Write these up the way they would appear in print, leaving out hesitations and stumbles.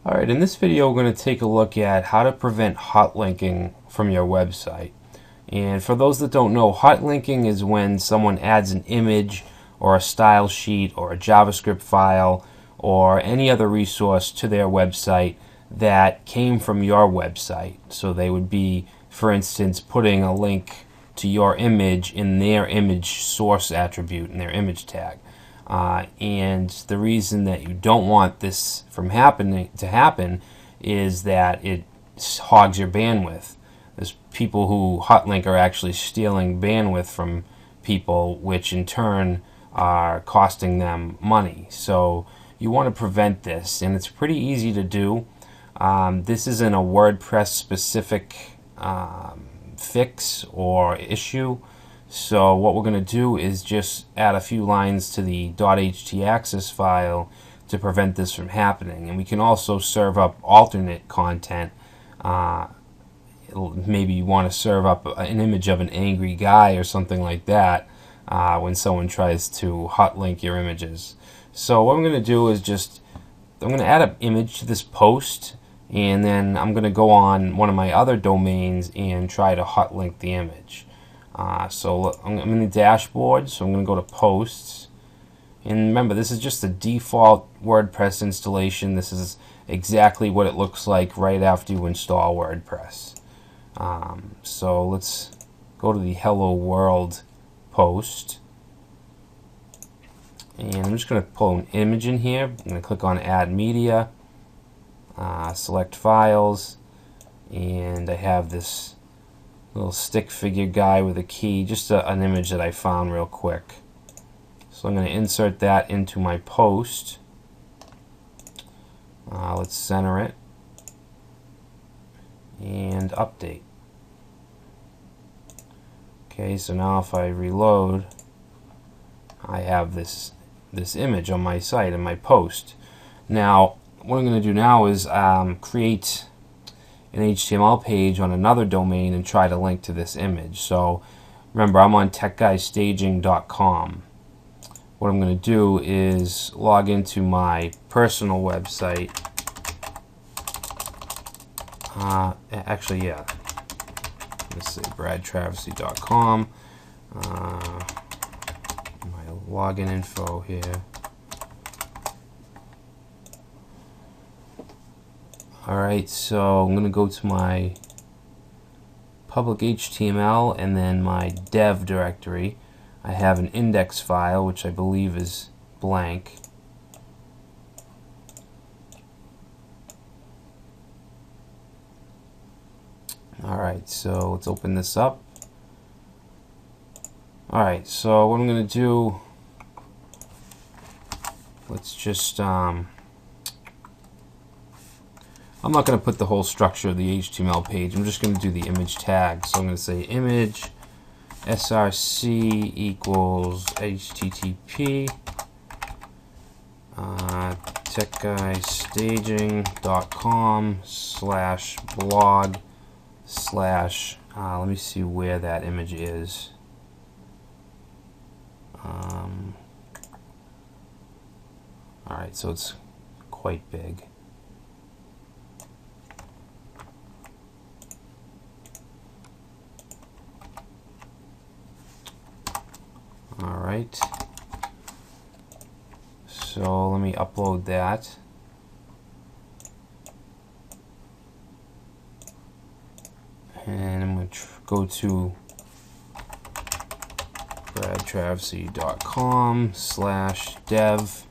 Alright, in this video we're going to take a look at how to prevent hot linking from your website. And for those that don't know, hot linking is when someone adds an image or a style sheet or a JavaScript file or any other resource to their website that came from your website. So they would be, for instance, putting a link to your image in their image source attribute, in their image tag. And the reason that you don't want this from happening is that it hogs your bandwidth. There's people who hotlink are actually stealing bandwidth from people, which in turn are costing them money. So you want to prevent this, and it's pretty easy to do. This isn't a WordPress specific fix or issue. So what we're going to do is just add a few lines to the .htaccess file to prevent this from happening. And we can also serve up alternate content. Maybe you want to serve up an image of an angry guy or something like that when someone tries to hotlink your images. So what I'm going to do is I'm going to add an image to this post, and then I'm going to go on one of my other domains and try to hotlink the image. So look, I'm in the dashboard, so I'm going to go to posts, and remember, this is just the default WordPress installation. This is exactly what it looks like right after you install WordPress. So let's go to the Hello World post, and I'm just going to pull an image in here. I'm going to click on Add Media, select Files, and I have this little stick figure guy with a key, just an image that I found real quick. So I'm going to insert that into my post. Let's center it and update. Okay, so now if I reload, I have this image on my site in my post. Now what I'm going to do now is create an HTML page on another domain and try to link to this image. So remember, I'm on techguystaging.com. What I'm going to do is log into my personal website. Actually, yeah. Let's say bradtraversy.com. My login info here. Alright, so I'm going to go to my public HTML and then my dev directory. I have an index file, which I believe is blank. Alright, so let's open this up. Alright, so what I'm going to do, let's just I'm not going to put the whole structure of the HTML page. I'm just going to do the image tag. So I'm going to say image src equals http techguystaging.com/blog/ let me see where that image is. Alright, so it's quite big. Alright, so let me upload that. And I'm going to go to bradtraversy.com/dev,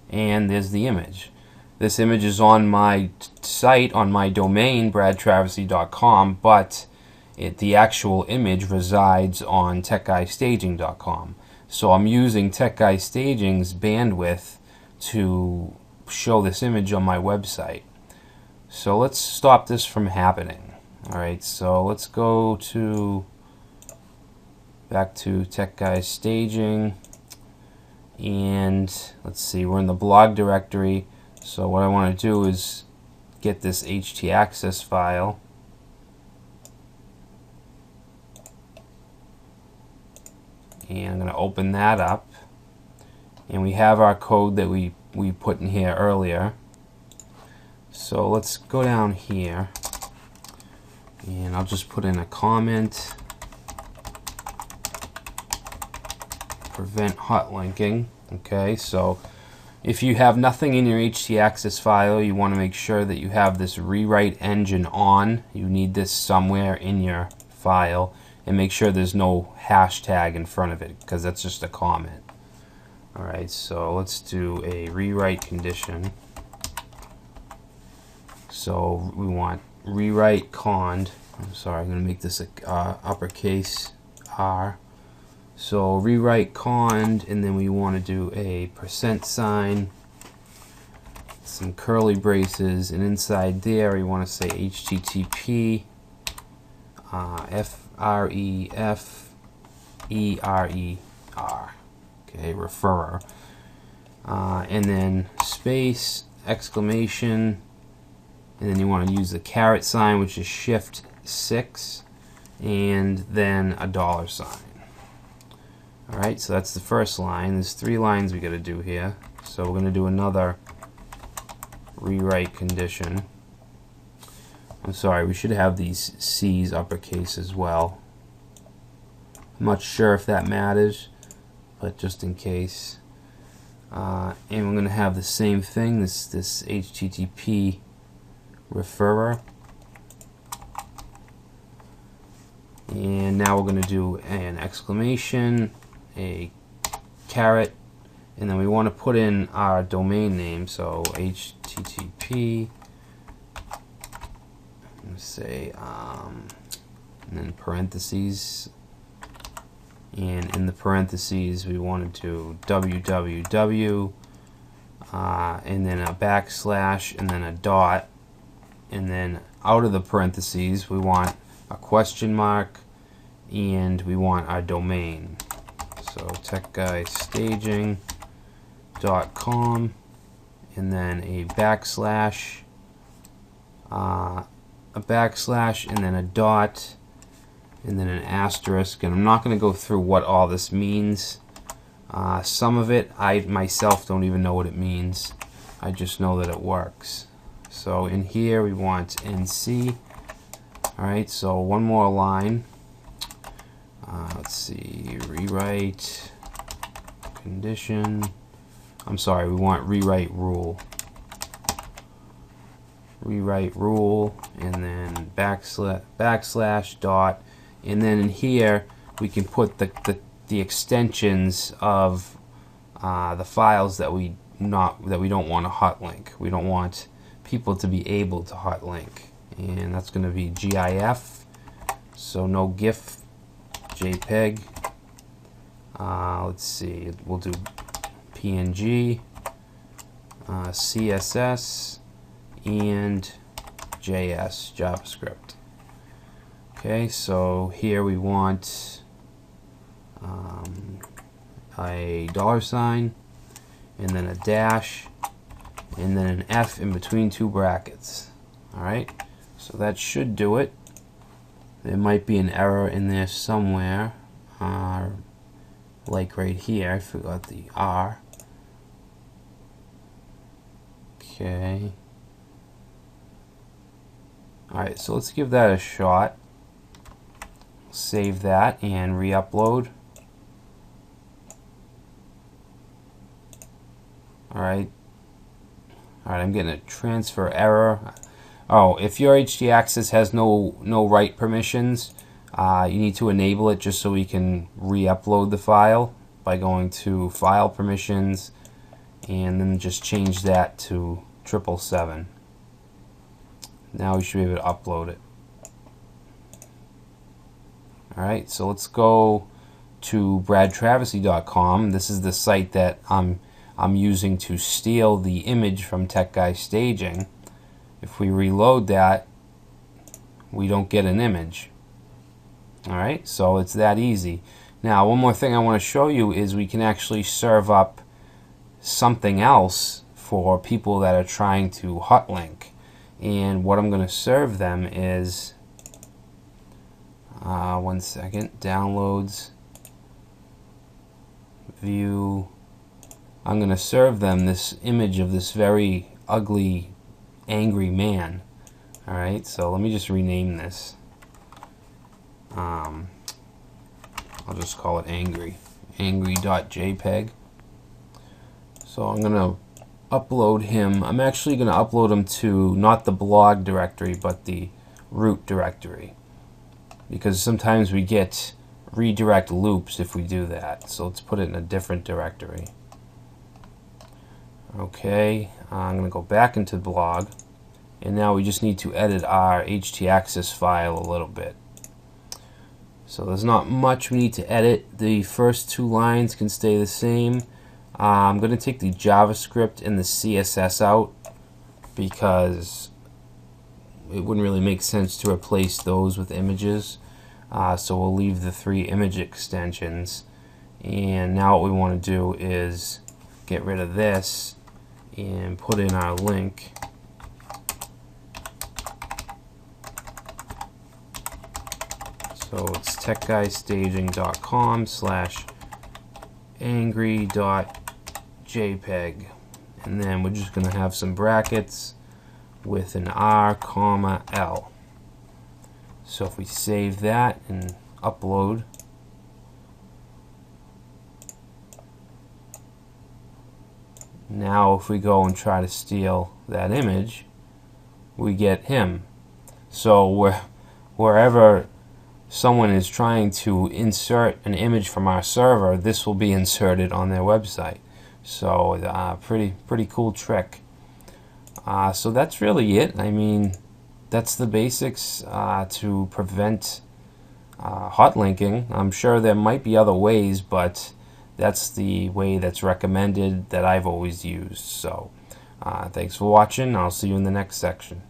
and there's the image. This image is on my site, on my domain, bradtraversy.com, but the actual image resides on techguystaging.com. So I'm using techguystaging's bandwidth to show this image on my website. So let's stop this from happening. Alright, so let's go back to techguystaging, and let's see, we're in the blog directory. So what I want to do is get this htaccess file. And I'm going to open that up, and we have our code that we put in here earlier. So let's go down here, and I'll just put in a comment. Prevent hot linking. Okay, so if you have nothing in your htaccess file, you want to make sure that you have this rewrite engine on. You need this somewhere in your file, and make sure there's no hashtag in front of it, because that's just a comment. Alright, so let's do a rewrite condition. So we want rewrite cond. I'm sorry, I'm going to make this uppercase R. So rewrite cond, and then we want to do a %, some curly braces, and inside there we want to say HTTP FREFERER, okay, referrer, and then space, exclamation, and then you want to use the caret sign, which is shift 6, and then a $sign. Alright, so that's the first line. There's 3 lines we got to do here. So we're going to do another rewrite condition. I'm sorry, we should have these C's uppercase as well. I'm not sure if that matters, but just in case. And we're going to have the same thing, this HTTP referrer. And now we're going to do an exclamation, a caret, and then we want to put in our domain name, so HTTP, let's say, and then parentheses, and in the parentheses we want to do www, and then a backslash, and then a dot, and then out of the parentheses we want a question mark, and we want our domain. So techguystaging.com, and then a backslash, and then a dot, and then an asterisk. And I'm not going to go through what all this means. Some of it I myself don't even know what it means. I just know that it works. So in here we want NC. Alright, so one more line. Let's see, rewrite condition. I'm sorry, we want rewrite rule. Rewrite rule, and then backslash dot, and then in here we can put the extensions of the files that we don't want to hot link. We don't want people to be able to hot link, and that's going to be GIF. So no GIF, JPEG. Let's see, we'll do PNG, CSS, and JS, JavaScript. Okay, so here we want a $sign, and then a dash, and then an F in between 2 brackets. Alright, so that should do it. There might be an error in there somewhere, like right here. I forgot the R. Okay. Alright, so let's give that a shot. Save that and re-upload. Alright. Alright, I'm getting a transfer error. Oh, if your htaccess has no write permissions, you need to enable it just so we can re-upload the file by going to File Permissions, and then just change that to 777. Now we should be able to upload it. Alright, so let's go to bradtravesey.com. This is the site that I'm using to steal the image from Tech Guy Staging. If we reload that, we don't get an image. Alright, so it's that easy. Now, one more thing I want to show you is we can actually serve up something else for people that are trying to hotlink. And what I'm going to serve them is, one second, downloads, view. I'm going to serve them this image of this very ugly angry man. Alright, so let me just rename this. I'll just call it angry.jpg. So I'm going to upload him. I'm actually going to upload him to not the blog directory but the root directory, because sometimes we get redirect loops if we do that. So let's put it in a different directory. Okay, I'm going to go back into the blog, and now we just need to edit our htaccess file a little bit. So there's not much we need to edit. The first two lines can stay the same. I'm going to take the JavaScript and the CSS out because it wouldn't really make sense to replace those with images. So we'll leave the 3 image extensions. And now what we want to do is get rid of this and put in our link. So it's techguystaging.com/angry.jpg, and then we're just going to have some brackets with an R, comma, L. So if we save that and upload, now if we go and try to steal that image, we get him. So wherever someone is trying to insert an image from our server, this will be inserted on their website. So pretty cool trick. So that's really it. I mean, that's the basics to prevent hot linking. I'm sure there might be other ways, but that's the way that's recommended that I've always used. So thanks for watching. I'll see you in the next section.